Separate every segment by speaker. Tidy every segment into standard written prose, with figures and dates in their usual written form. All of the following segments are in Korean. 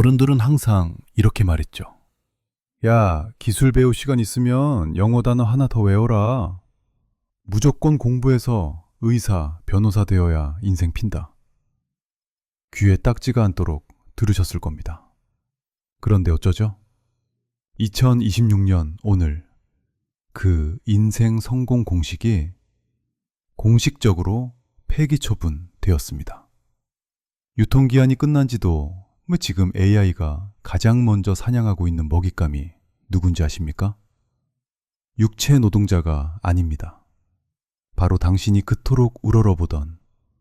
Speaker 1: 어른들은 항상 이렇게 말했죠. 야, 기술 배울 시간 있으면 영어 단어 하나 더 외워라. 무조건 공부해서 의사, 변호사 되어야 인생 핀다. 귀에 딱지가 않도록 들으셨을 겁니다. 그런데 어쩌죠? 2026년 오늘 그 인생 성공 공식이 공식적으로 폐기 처분되었습니다. 유통기한이 끝난 지도 지금 AI가 가장 먼저 사냥하고 있는 먹잇감이 누군지 아십니까? 육체 노동자가 아닙니다. 바로 당신이 그토록 우러러보던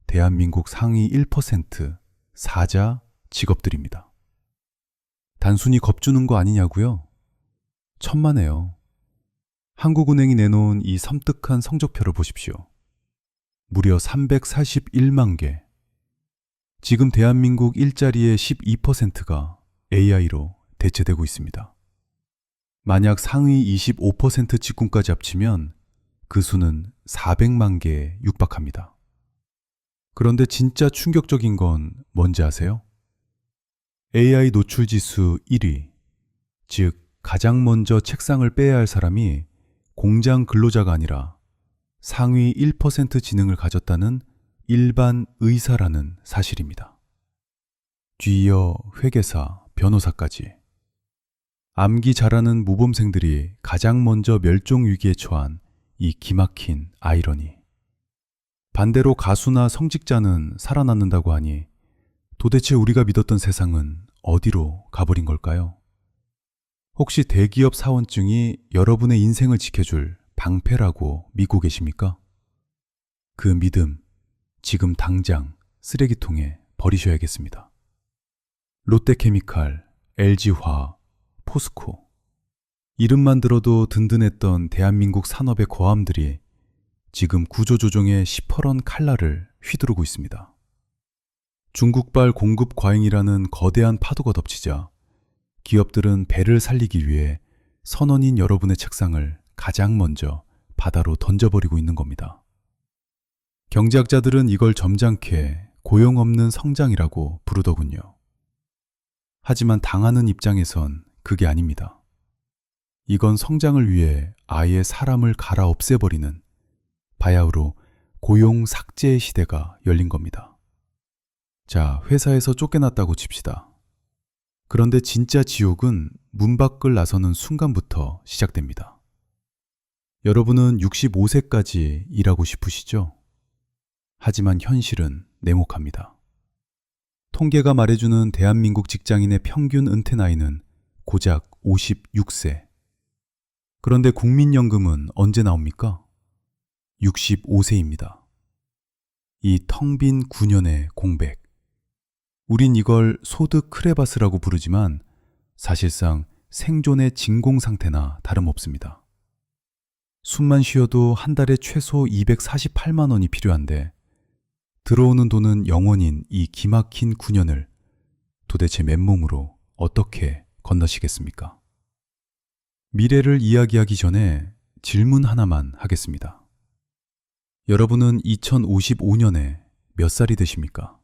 Speaker 1: 대한민국 상위 1% 사자 직업들입니다. 단순히 겁주는 거 아니냐고요? 천만에요. 한국은행이 내놓은 이 섬뜩한 성적표를 보십시오. 무려 341만 개. 지금 대한민국 일자리의 12%가 AI로 대체되고 있습니다. 만약 상위 25% 직군까지 합치면 그 수는 400만 개에 육박합니다. 그런데 진짜 충격적인 건 뭔지 아세요? AI 노출 지수 1위, 즉 가장 먼저 책상을 빼야 할 사람이 공장 근로자가 아니라 상위 1% 지능을 가졌다는 일반 의사라는 사실입니다. 뒤이어 회계사, 변호사까지. 암기 잘하는 모범생들이 가장 먼저 멸종 위기에 처한 이 기막힌 아이러니. 반대로 가수나 성직자는 살아남는다고 하니 도대체 우리가 믿었던 세상은 어디로 가버린 걸까요? 혹시 대기업 사원증이 여러분의 인생을 지켜줄 방패라고 믿고 계십니까? 그 믿음, 지금 당장 쓰레기통에 버리셔야겠습니다. 롯데케미칼, LG화학, 포스코. 이름만 들어도 든든했던 대한민국 산업의 고함들이 지금 구조조정의 시퍼런 칼날을 휘두르고 있습니다. 중국발 공급 과잉이라는 거대한 파도가 덮치자 기업들은 배를 살리기 위해 선원인 여러분의 책상을 가장 먼저 바다로 던져버리고 있는 겁니다. 경제학자들은 이걸 점잖게 고용 없는 성장이라고 부르더군요. 하지만 당하는 입장에선 그게 아닙니다. 이건 성장을 위해 아예 사람을 갈아 없애버리는 바야흐로 고용 삭제의 시대가 열린 겁니다. 자, 회사에서 쫓겨났다고 칩시다. 그런데 진짜 지옥은 문 밖을 나서는 순간부터 시작됩니다. 여러분은 65세까지 일하고 싶으시죠? 하지만 현실은 냉혹합니다. 통계가 말해주는 대한민국 직장인의 평균 은퇴 나이는 고작 56세. 그런데 국민연금은 언제 나옵니까? 65세입니다. 이 텅 빈 9년의 공백. 우린 이걸 소득 크레바스라고 부르지만 사실상 생존의 진공 상태나 다름없습니다. 숨만 쉬어도 한 달에 최소 248만 원이 필요한데 들어오는 돈은 영원인 이 기막힌 9년을 도대체 맨몸으로 어떻게 건너시겠습니까? 미래를 이야기하기 전에 질문 하나만 하겠습니다. 여러분은 2055년에 몇 살이 되십니까?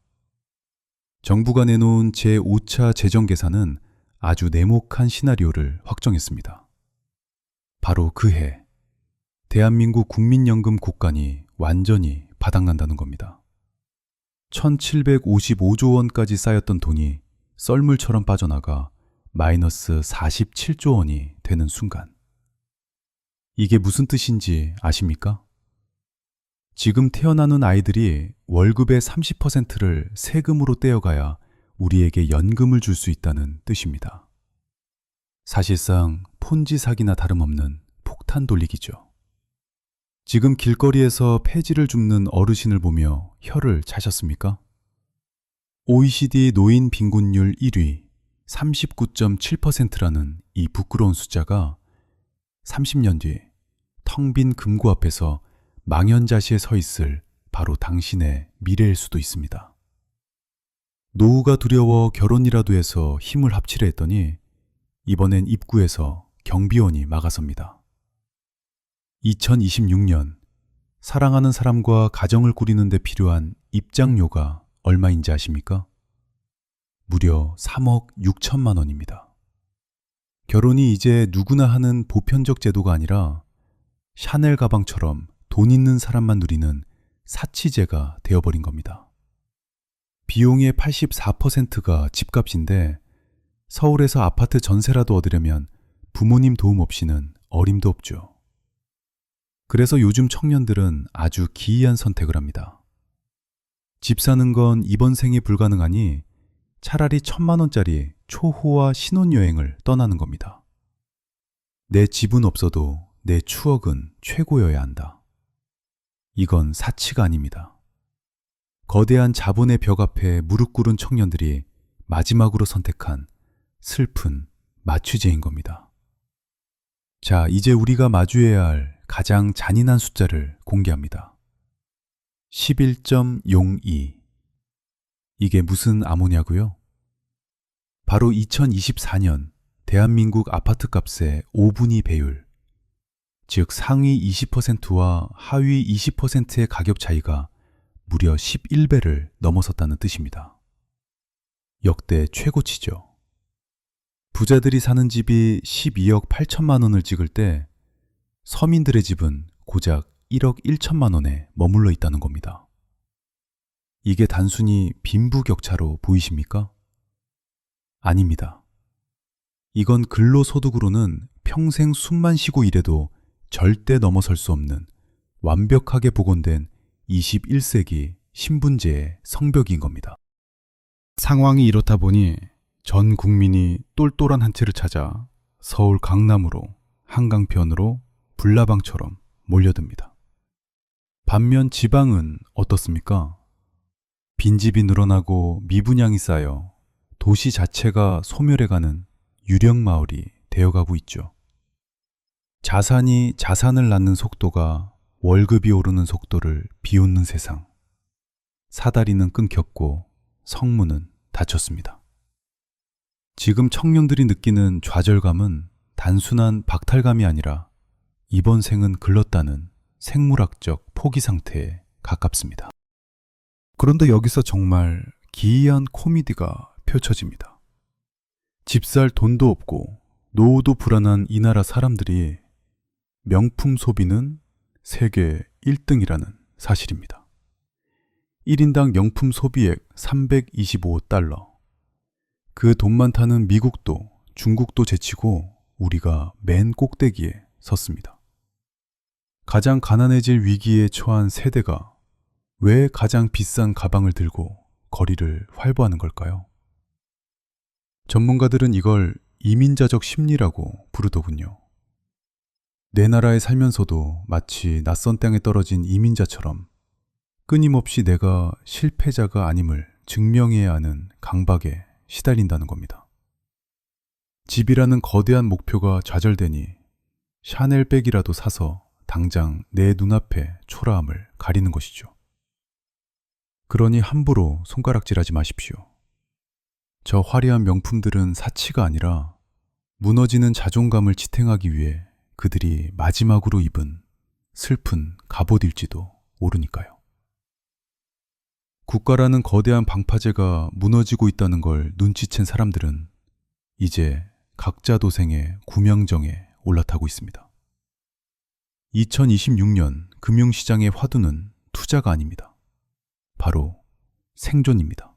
Speaker 1: 정부가 내놓은 제5차 재정계산은 아주 냉혹한 시나리오를 확정했습니다. 바로 그 해, 대한민국 국민연금 국간이 완전히 바닥난다는 겁니다. 1755조 원까지 쌓였던 돈이 썰물처럼 빠져나가 마이너스 47조 원이 되는 순간. 이게 무슨 뜻인지 아십니까? 지금 태어나는 아이들이 월급의 30%를 세금으로 떼어가야 우리에게 연금을 줄 수 있다는 뜻입니다. 사실상 폰지 사기나 다름없는 폭탄 돌리기죠. 지금 길거리에서 폐지를 줍는 어르신을 보며 혀를 차셨습니까? OECD 노인 빈곤율 1위 39.7%라는 이 부끄러운 숫자가 30년 뒤 텅 빈 금고 앞에서 망연자실에 서 있을 바로 당신의 미래일 수도 있습니다. 노후가 두려워 결혼이라도 해서 힘을 합치려 했더니 이번엔 입구에서 경비원이 막아섭니다. 2026년 사랑하는 사람과 가정을 꾸리는 데 필요한 입장료가 얼마인지 아십니까? 무려 3억 6천만 원입니다. 결혼이 이제 누구나 하는 보편적 제도가 아니라 샤넬 가방처럼 돈 있는 사람만 누리는 사치제가 되어버린 겁니다. 비용의 84%가 집값인데 서울에서 아파트 전세라도 얻으려면 부모님 도움 없이는 어림도 없죠. 그래서 요즘 청년들은 아주 기이한 선택을 합니다. 집 사는 건 이번 생에 불가능하니 차라리 1,000만 원짜리 초호화 신혼여행을 떠나는 겁니다. 내 집은 없어도 내 추억은 최고여야 한다. 이건 사치가 아닙니다. 거대한 자본의 벽 앞에 무릎 꿇은 청년들이 마지막으로 선택한 슬픈 마취제인 겁니다. 자, 이제 우리가 마주해야 할 가장 잔인한 숫자를 공개합니다. 11.02. 이게 무슨 암호냐고요? 바로 2024년 대한민국 아파트 값의 5분위 배율, 즉 상위 20%와 하위 20%의 가격 차이가 무려 11배를 넘어섰다는 뜻입니다. 역대 최고치죠. 부자들이 사는 집이 12억 8천만 원을 찍을 때 서민들의 집은 고작 1억 1천만 원에 머물러 있다는 겁니다. 이게 단순히 빈부격차로 보이십니까? 아닙니다. 이건 근로소득으로는 평생 숨만 쉬고 일해도 절대 넘어설 수 없는 완벽하게 복원된 21세기 신분제의 성벽인 겁니다. 상황이 이렇다 보니 전 국민이 똘똘한 한 채를 찾아 서울 강남으로 한강변으로 불나방처럼 몰려듭니다. 반면 지방은 어떻습니까? 빈집이 늘어나고 미분양이 쌓여 도시 자체가 소멸해가는 유령마을이 되어가고 있죠. 자산이 자산을 낳는 속도가 월급이 오르는 속도를 비웃는 세상. 사다리는 끊겼고 성문은 닫혔습니다. 지금 청년들이 느끼는 좌절감은 단순한 박탈감이 아니라 이번 생은 글렀다는 생물학적 포기 상태에 가깝습니다. 그런데 여기서 정말 기이한 코미디가 펼쳐집니다. 집 살 돈도 없고 노후도 불안한 이 나라 사람들이 명품 소비는 세계 1등이라는 사실입니다. 1인당 명품 소비액 325달러. 그 돈 많다는 미국도 중국도 제치고 우리가 맨 꼭대기에 섰습니다. 가장 가난해질 위기에 처한 세대가 왜 가장 비싼 가방을 들고 거리를 활보하는 걸까요? 전문가들은 이걸 이민자적 심리라고 부르더군요. 내 나라에 살면서도 마치 낯선 땅에 떨어진 이민자처럼 끊임없이 내가 실패자가 아님을 증명해야 하는 강박에 시달린다는 겁니다. 집이라는 거대한 목표가 좌절되니 샤넬백이라도 사서 당장 내 눈앞에 초라함을 가리는 것이죠. 그러니 함부로 손가락질하지 마십시오. 저 화려한 명품들은 사치가 아니라 무너지는 자존감을 지탱하기 위해 그들이 마지막으로 입은 슬픈 갑옷일지도 모르니까요. 국가라는 거대한 방파제가 무너지고 있다는 걸 눈치챈 사람들은 이제 각자 도생의 구명정에 올라타고 있습니다. 2026년 금융시장의 화두는 투자가 아닙니다. 바로 생존입니다.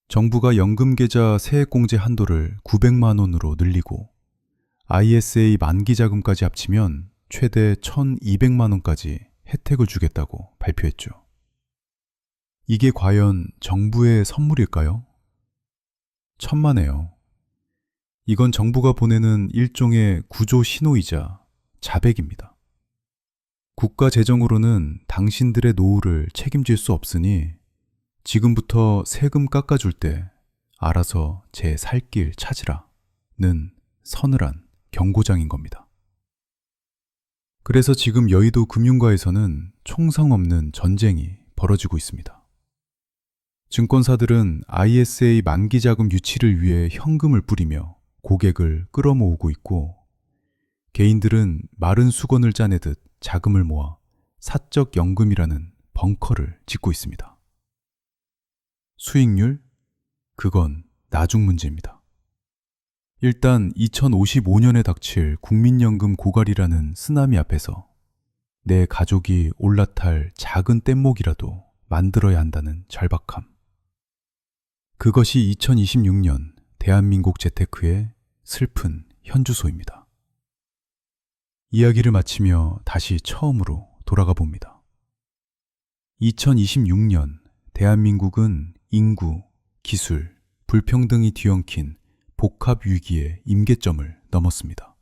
Speaker 1: 정부가 연금계좌 세액공제 한도를 900만 원으로 늘리고 ISA 만기자금까지 합치면 최대 1,200만 원까지 혜택을 주겠다고 발표했죠. 이게 과연 정부의 선물일까요? 천만에요. 이건 정부가 보내는 일종의 구조 신호이자 자백입니다. 국가 재정으로는 당신들의 노후를 책임질 수 없으니 지금부터 세금 깎아줄 때 알아서 제 살 길 찾으라는 서늘한 경고장인 겁니다. 그래서 지금 여의도 금융가에서는 총성 없는 전쟁이 벌어지고 있습니다. 증권사들은 ISA 만기자금 유치를 위해 현금을 뿌리며 고객을 끌어모으고 있고 개인들은 마른 수건을 짜내듯 자금을 모아 사적 연금이라는 벙커를 짓고 있습니다. 수익률, 그건 나중 문제입니다. 일단 2055년에 닥칠 국민연금 고갈이라는 쓰나미 앞에서 내 가족이 올라탈 작은 뗏목이라도 만들어야 한다는 절박함. 그것이 2026년 대한민국 재테크의 슬픈 현주소입니다. 이야기를 마치며 다시 처음으로 돌아가 봅니다. 2026년 대한민국은 인구, 기술, 불평등이 뒤엉킨 복합 위기의 임계점을 넘었습니다.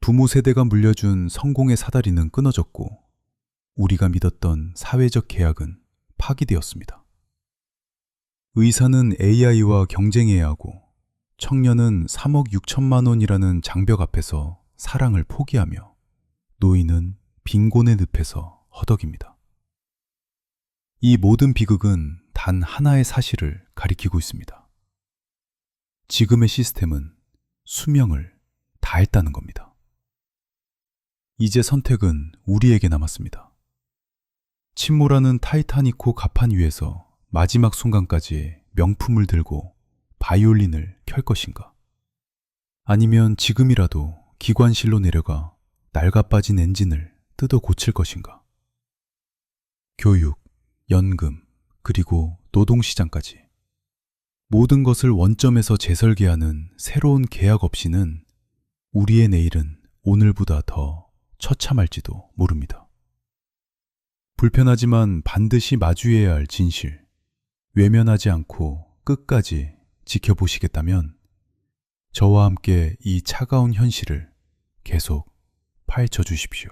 Speaker 1: 부모 세대가 물려준 성공의 사다리는 끊어졌고 우리가 믿었던 사회적 계약은 파기되었습니다. 의사는 AI와 경쟁해야 하고 청년은 3억 6천만 원이라는 장벽 앞에서 사랑을 포기하며 노인은 빈곤의 늪에서 허덕입니다. 이 모든 비극은 단 하나의 사실을 가리키고 있습니다. 지금의 시스템은 수명을 다했다는 겁니다. 이제 선택은 우리에게 남았습니다. 침몰하는 타이타닉호 갑판 위에서 마지막 순간까지 명품을 들고 바이올린을 켤 것인가? 아니면 지금이라도 기관실로 내려가 낡아빠진 엔진을 뜯어 고칠 것인가? 교육, 연금, 그리고 노동시장까지 모든 것을 원점에서 재설계하는 새로운 계약 없이는 우리의 내일은 오늘보다 더 처참할지도 모릅니다. 불편하지만 반드시 마주해야 할 진실, 외면하지 않고 끝까지 지켜보시겠다면 저와 함께 이 차가운 현실을 계속 파헤쳐 주십시오.